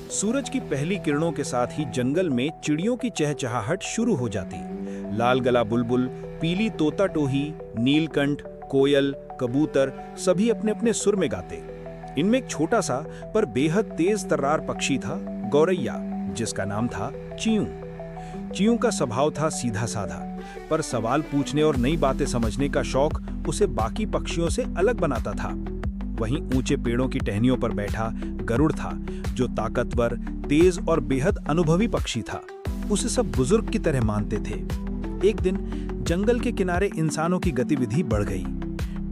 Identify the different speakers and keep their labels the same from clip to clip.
Speaker 1: सूरज की पहली किरणों के साथ ही जंगल में चिड़ियों की चहचहाहट शुरू हो जाती। लाल गला बुलबुल, पीली तोता टोही, नीलकंठ, कोयल, कबूतर सभी अपने अपने सुर में गाते। इनमें एक छोटा सा पर बेहद तेज तर्रार पक्षी था, गौरैया, जिसका नाम था चियूं। चियूं का स्वभाव था सीधा साधा, पर सवाल पूछने और नई बातें समझने का शौक उसे बाकी पक्षियों से अलग बनाता था। वहीं ऊंचे पेड़ों की टहनियों पर बैठा गरुड़ था, जो ताकतवर, तेज और बेहद अनुभवी पक्षी था। उसे सब बुजुर्ग की तरह मानते थे। एक दिन जंगल के किनारे इंसानों की गतिविधि बढ़ गई।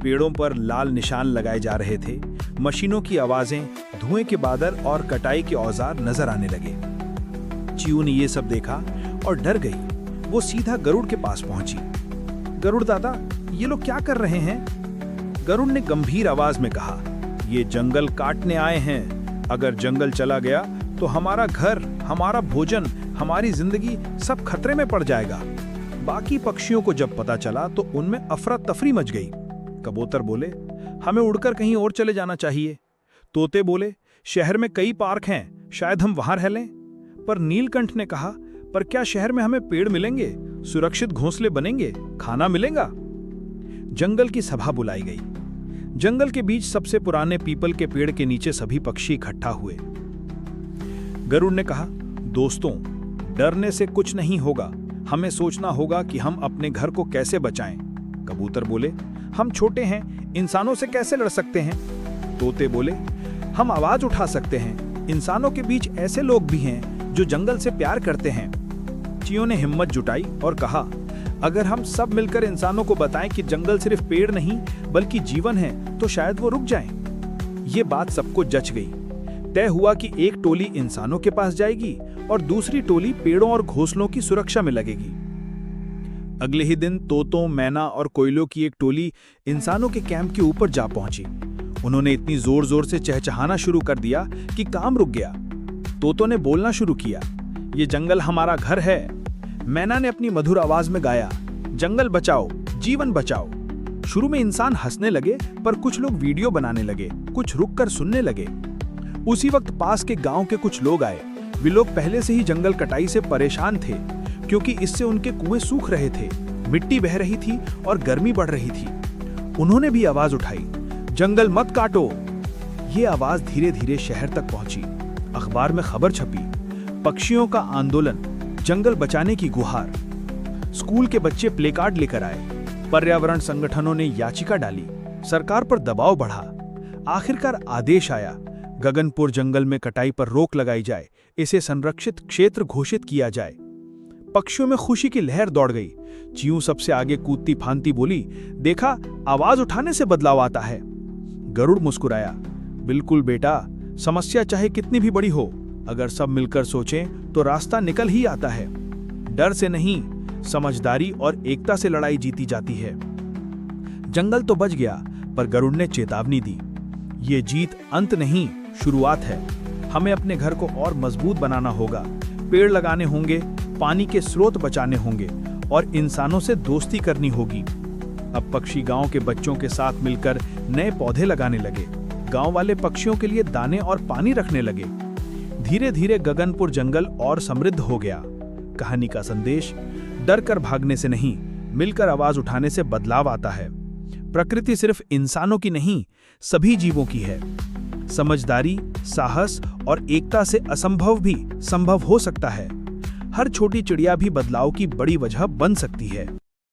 Speaker 1: पेड़ों पर लाल निशान लगाए जा रहे थे, मशीनों की आवाजें, धुएं के बादल और कटाई के औजार नजर आने लगे। चियूं ने ये सब देखा और डर गई। वो सीधा गरुड़ के पास पहुंची। गरुड़ दादा, ये लोग क्या कर रहे हैं? गरुड़ ने गंभीर आवाज में कहा, ये जंगल काटने आए हैं। अगर जंगल चला गया तो हमारा घर, हमारा भोजन, हमारी जिंदगी सब खतरे में पड़ जाएगा। बाकी पक्षियों को जब पता चला तो उनमें अफरा तफरी मच गई। कबूतर बोले, हमें उड़कर कहीं और चले जाना चाहिए। तोते बोले, शहर में कई पार्क हैं, शायद हम वहां रह लें। पर नीलकंठ ने कहा, पर क्या शहर में हमें पेड़ मिलेंगे, सुरक्षित घोंसले बनेंगे, खाना मिलेगा? जंगल की सभा बुलाई गई। जंगल के बीच सबसे पुराने पीपल के पेड़ के नीचे सभी पक्षी इकट्ठा हुए। गरुड़ ने कहा, दोस्तों, डरने से कुछ नहीं होगा। हमें सोचना होगा कि हम अपने घर को कैसे बचाएं। कबूतर बोले, हम छोटे हैं, इंसानों से कैसे लड़ सकते हैं? तोते बोले, हम आवाज उठा सकते हैं। इंसानों के बीच ऐसे लोग भी हैं जो जंगल से प्यार करते हैं। चियूं ने हिम्मत जुटाई और कहा, अगर हम सब मिलकर इंसानों को बताएं कि जंगल सिर्फ पेड़ नहीं बल्कि जीवन है, तो शायद वो रुक जाएं। ये बात सबको जच गई। तय हुआ कि एक टोली इंसानों के पास जाएगी और दूसरी टोली पेड़ों और घोंसलों की सुरक्षा में लगेगी। अगले ही दिन तोतों, मैना और कोयलों की एक टोली इंसानों के कैंप के ऊपर जा पहुंची। उन्होंने इतनी जोर जोर से चहचहाना शुरू कर दिया कि काम रुक गया। तोतों ने बोलना शुरू किया, ये जंगल हमारा घर है। मैना ने अपनी मधुर आवाज में गाया, जंगल बचाओ, जीवन बचाओ। शुरू में इंसान हंसने लगे, पर कुछ लोग वीडियो बनाने लगे, कुछ रुककर सुनने लगे। उसी वक्त पास के गांव के कुछ लोग आए। वे लोग पहले से ही जंगल कटाई से परेशान थे, क्योंकि इससे उनके कुएं सूख रहे थे, मिट्टी बह रही थी और गर्मी बढ़ रही थी। उन्होंने भी आवाज उठाई, जंगल मत काटो। ये आवाज धीरे धीरे शहर तक पहुंची। अखबार में खबर छपी, पक्षियों का आंदोलन, जंगल बचाने की गुहार। स्कूल के बच्चे प्लेकार्ड लेकर आए। पर्यावरण संगठनों ने याचिका डाली, सरकार पर दबाव बढ़ा। आखिरकार आदेश आया, गगनपुर जंगल में कटाई पर रोक लगाई जाए, इसे संरक्षित क्षेत्र घोषित किया जाए। पक्षियों में खुशी की लहर दौड़ गई। चियूं सबसे आगे कूदती फांती बोली, देखा, आवाज उठाने से बदलाव आता है। गरुड़ मुस्कुराया, बिल्कुल बेटा, समस्या चाहे कितनी भी बड़ी हो, अगर सब मिलकर सोचें तो रास्ता निकल ही आता है। डर से नहीं, समझदारी और एकता से लड़ाई जीती जाती है। जंगल तो बच गया, पर गरुड़ ने चेतावनी दी, ये जीत अंत नहीं, शुरुआत है। हमें अपने घर को और मजबूत बनाना होगा, पेड़ लगाने होंगे, पानी के स्रोत बचाने होंगे और इंसानों से दोस्ती करनी होगी। अब पक्षी गांव के बच्चों के साथ मिलकर नए पौधे लगाने लगे। गांव वाले पक्षियों के लिए दाने और पानी रखने लगे। धीरे धीरे गगनपुर जंगल और समृद्ध हो गया। कहानी का संदेश, डर कर भागने से नहीं, मिलकर आवाज उठाने से बदलाव आता है। प्रकृति सिर्फ इंसानों की नहीं, सभी जीवों की है। समझदारी, साहस और एकता से असंभव भी संभव हो सकता है। हर छोटी चिड़िया भी बदलाव की बड़ी वजह बन सकती है।